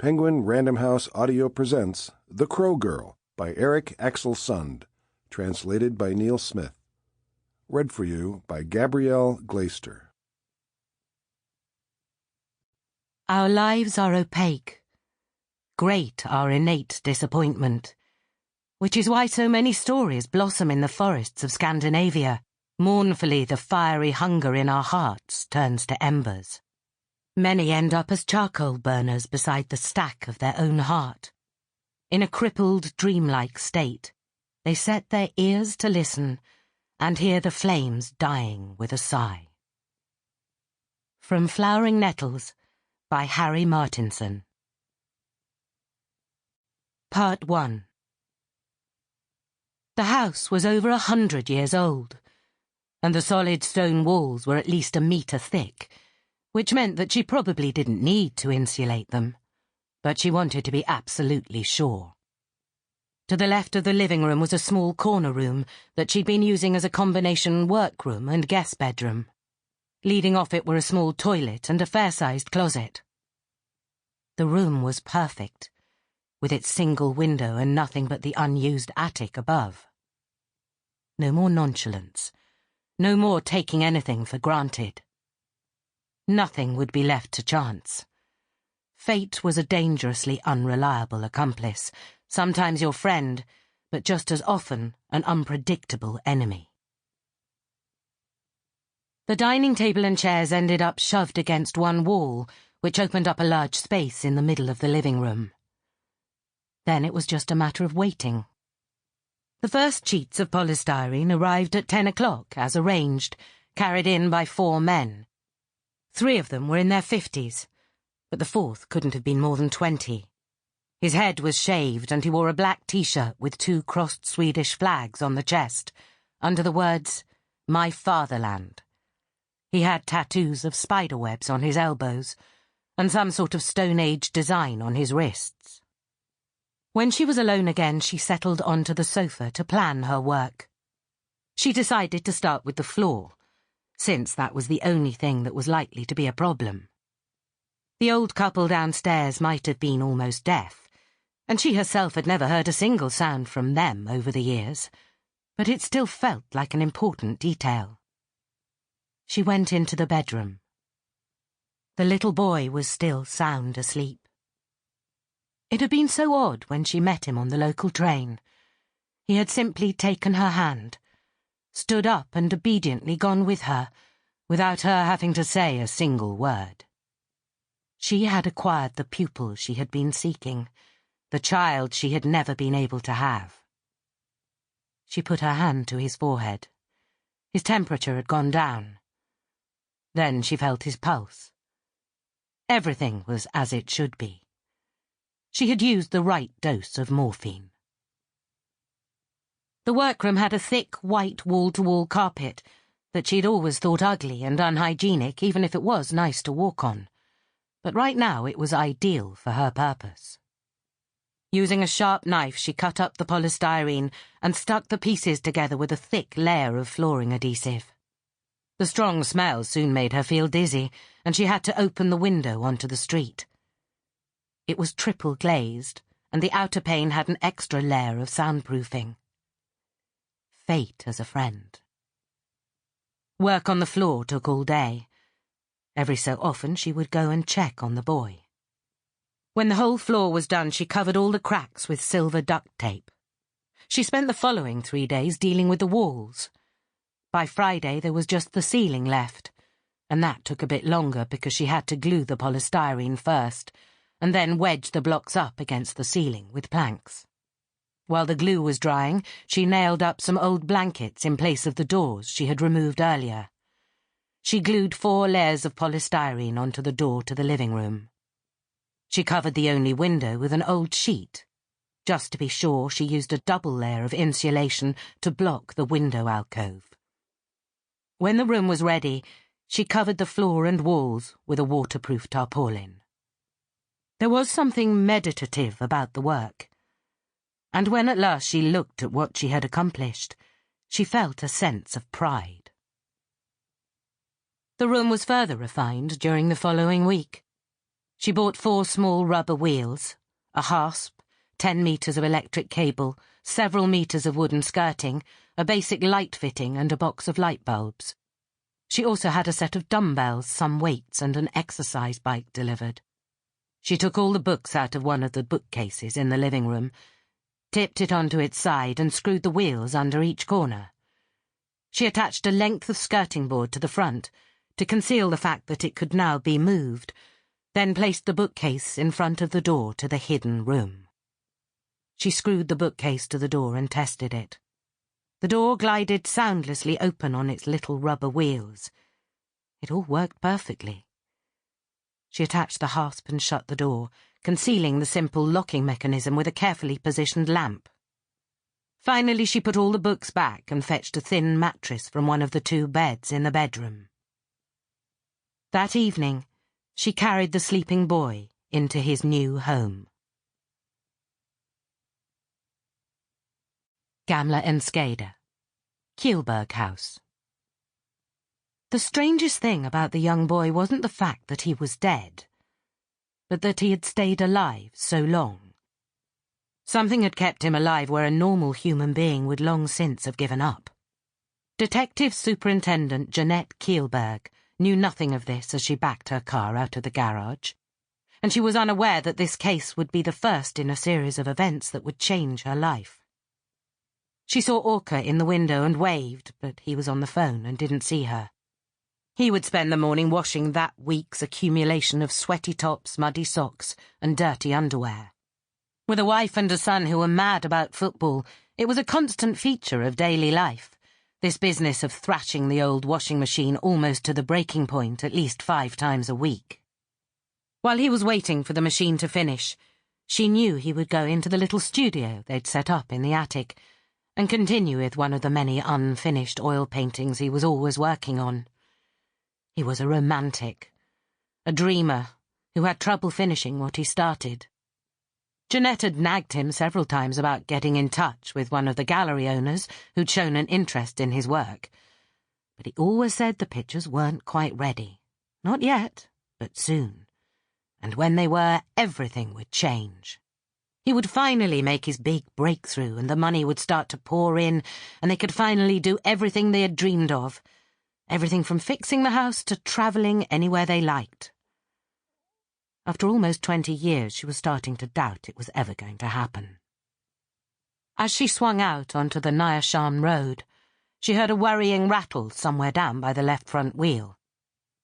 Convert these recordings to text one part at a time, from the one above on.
Penguin Random House Audio presents The Crow Girl by Erik Axl, translated by Neil Smith. Read for you by Gabrielle Glaister. Our lives are opaque. Great our innate disappointment, which is why so many stories blossom in the forests of Scandinavia. Mournfully the fiery hunger in our hearts turns to embers. Many end up as charcoal burners beside the stack of their own heart. In a crippled, dreamlike state, they set their ears to listen and hear the flames dying with a sigh. From Flowering Nettles by Harry Martinson. Part 1. The house was over 100 years old, and the solid stone walls were at least a metre thick, which meant that she probably didn't need to insulate them, but she wanted to be absolutely sure. To the left of the living room was a small corner room that she'd been using as a combination workroom and guest bedroom. Leading off it were a small toilet and a fair-sized closet. The room was perfect, with its single window and nothing but the unused attic above. No more nonchalance. No more taking anything for granted. Nothing would be left to chance. Fate was a dangerously unreliable accomplice, sometimes your friend, but just as often an unpredictable enemy. The dining table and chairs ended up shoved against one wall, which opened up a large space in the middle of the living room. Then it was just a matter of waiting. The first sheets of polystyrene arrived at 10 o'clock, as arranged, carried in by 4 men. 3 of them were in their 50s, but the 4th couldn't have been more than 20. His head was shaved and he wore a black t-shirt with 2 crossed Swedish flags on the chest, under the words, "My Fatherland." He had tattoos of spiderwebs on his elbows, and some sort of Stone Age design on his wrists. When she was alone again, she settled onto the sofa to plan her work. She decided to start with the floor, since that was the only thing that was likely to be a problem. The old couple downstairs might have been almost deaf, and she herself had never heard a single sound from them over the years, but it still felt like an important detail. She went into the bedroom. The little boy was still sound asleep. It had been so odd when she met him on the local train. He had simply taken her hand, stood up and obediently gone with her, without her having to say a single word. She had acquired the pupil she had been seeking, the child she had never been able to have. She put her hand to his forehead. His temperature had gone down. Then she felt his pulse. Everything was as it should be. She had used the right dose of morphine. The workroom had a thick, white wall-to-wall carpet that she'd always thought ugly and unhygienic, even if it was nice to walk on. But right now it was ideal for her purpose. Using a sharp knife, she cut up the polystyrene and stuck the pieces together with a thick layer of flooring adhesive. The strong smell soon made her feel dizzy, and she had to open the window onto the street. It was triple glazed, and the outer pane had an extra layer of soundproofing. Fate as a friend. Work on the floor took all day. Every so often she would go and check on the boy. When the whole floor was done, she covered all the cracks with silver duct tape. She spent the following 3 days dealing with the walls. By Friday there was just the ceiling left, and that took a bit longer because she had to glue the polystyrene first, and then wedge the blocks up against the ceiling with planks. While the glue was drying, she nailed up some old blankets in place of the doors she had removed earlier. She glued 4 layers of polystyrene onto the door to the living room. She covered the only window with an old sheet. Just to be sure, she used a double layer of insulation to block the window alcove. When the room was ready, she covered the floor and walls with a waterproof tarpaulin. There was something meditative about the work, and when at last she looked at what she had accomplished, she felt a sense of pride. The room was further refined during the following week. She bought 4 small rubber wheels, a hasp, 10 metres of electric cable, several metres of wooden skirting, a basic light fitting and a box of light bulbs. She also had a set of dumbbells, some weights and an exercise bike delivered. She took all the books out of one of the bookcases in the living room, tipped it onto its side and screwed the wheels under each corner. She attached a length of skirting board to the front to conceal the fact that it could now be moved, then placed the bookcase in front of the door to the hidden room. She screwed the bookcase to the door and tested it. The door glided soundlessly open on its little rubber wheels. It all worked perfectly. She attached the hasp and shut the door, concealing the simple locking mechanism with a carefully positioned lamp. Finally, she put all the books back and fetched a thin mattress from one of the 2 beds in the bedroom. That evening, she carried the sleeping boy into his new home. Gamla Enskede, Kihlberg House. The strangest thing about the young boy wasn't the fact that he was dead, but that he had stayed alive so long. Something had kept him alive where a normal human being would long since have given up. Detective Superintendent Jeanette Kihlberg knew nothing of this as she backed her car out of the garage, and she was unaware that this case would be the first in a series of events that would change her life. She saw Orca in the window and waved, but he was on the phone and didn't see her. He would spend the morning washing that week's accumulation of sweaty tops, muddy socks, and dirty underwear. With a wife and a son who were mad about football, it was a constant feature of daily life, this business of thrashing the old washing machine almost to the breaking point at least 5 times a week. While he was waiting for the machine to finish, she knew he would go into the little studio they'd set up in the attic and continue with one of the many unfinished oil paintings he was always working on. He was a romantic, a dreamer who had trouble finishing what he started. Jeanette had nagged him several times about getting in touch with one of the gallery owners who'd shown an interest in his work, but he always said the pictures weren't quite ready. Not yet, but soon. And when they were, everything would change. He would finally make his big breakthrough and the money would start to pour in and they could finally do everything they had dreamed of. Everything from fixing the house to travelling anywhere they liked. After almost 20 years, she was starting to doubt it was ever going to happen. As she swung out onto the Noir road, she heard a worrying rattle somewhere down by the left front wheel.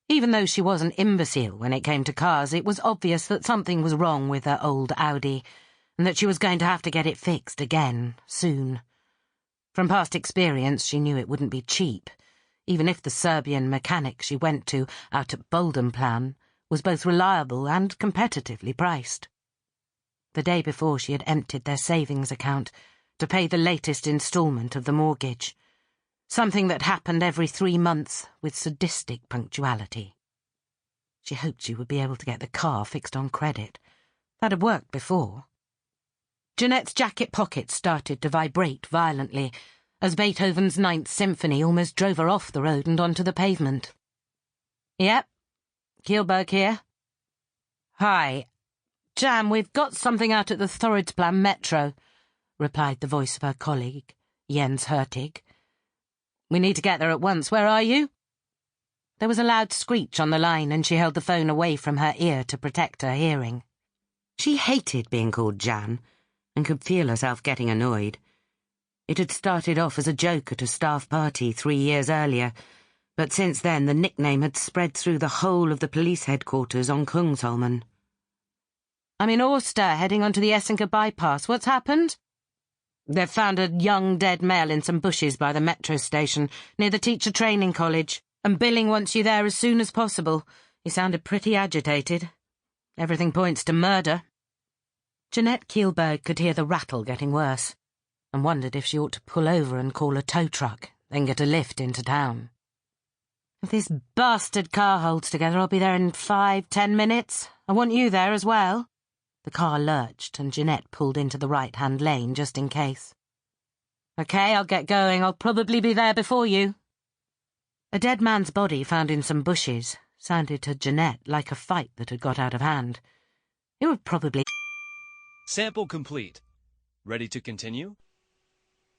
Even though she was an imbecile when it came to cars, it was obvious that something was wrong with her old Audi, and that she was going to have to get it fixed again, soon. From past experience, she knew it wouldn't be cheap, even if the Serbian mechanic she went to out at Boldenplan was both reliable and competitively priced. The day before she had emptied their savings account to pay the latest instalment of the mortgage, something that happened every 3 months with sadistic punctuality. She hoped she would be able to get the car fixed on credit. That had worked before. Jeanette's jacket pockets started to vibrate violently as Beethoven's 9th Symphony almost drove her off the road and onto the pavement. "Yep, Kihlberg here." "Hi. Jan, we've got something out at the Thorridsplan Metro," replied the voice of her colleague, Jens Hurtig. "We need to get there at once. Where are you?" There was a loud screech on the line and she held the phone away from her ear to protect her hearing. She hated being called Jan and could feel herself getting annoyed. It had started off as a joke at a staff party 3 years earlier, but since then the nickname had spread through the whole of the police headquarters on Kungsholmen. "I'm in Årsta, heading onto the Essinka bypass. What's happened?" "They've found a young dead male in some bushes by the metro station, near the teacher training college, and Billing wants you there as soon as possible. He sounded pretty agitated. Everything points to murder." Jeanette Kihlberg could hear the rattle getting worse, and wondered if she ought to pull over and call a tow truck, then get a lift into town. "If this bastard car holds together, I'll be there in 5-10 minutes. I want you there as well." The car lurched, and Jeanette pulled into the right-hand lane just in case. "Okay, I'll get going. I'll probably be there before you." A dead man's body found in some bushes, sounded to Jeanette like a fight that had got out of hand. It would probably... Sample complete. Ready to continue?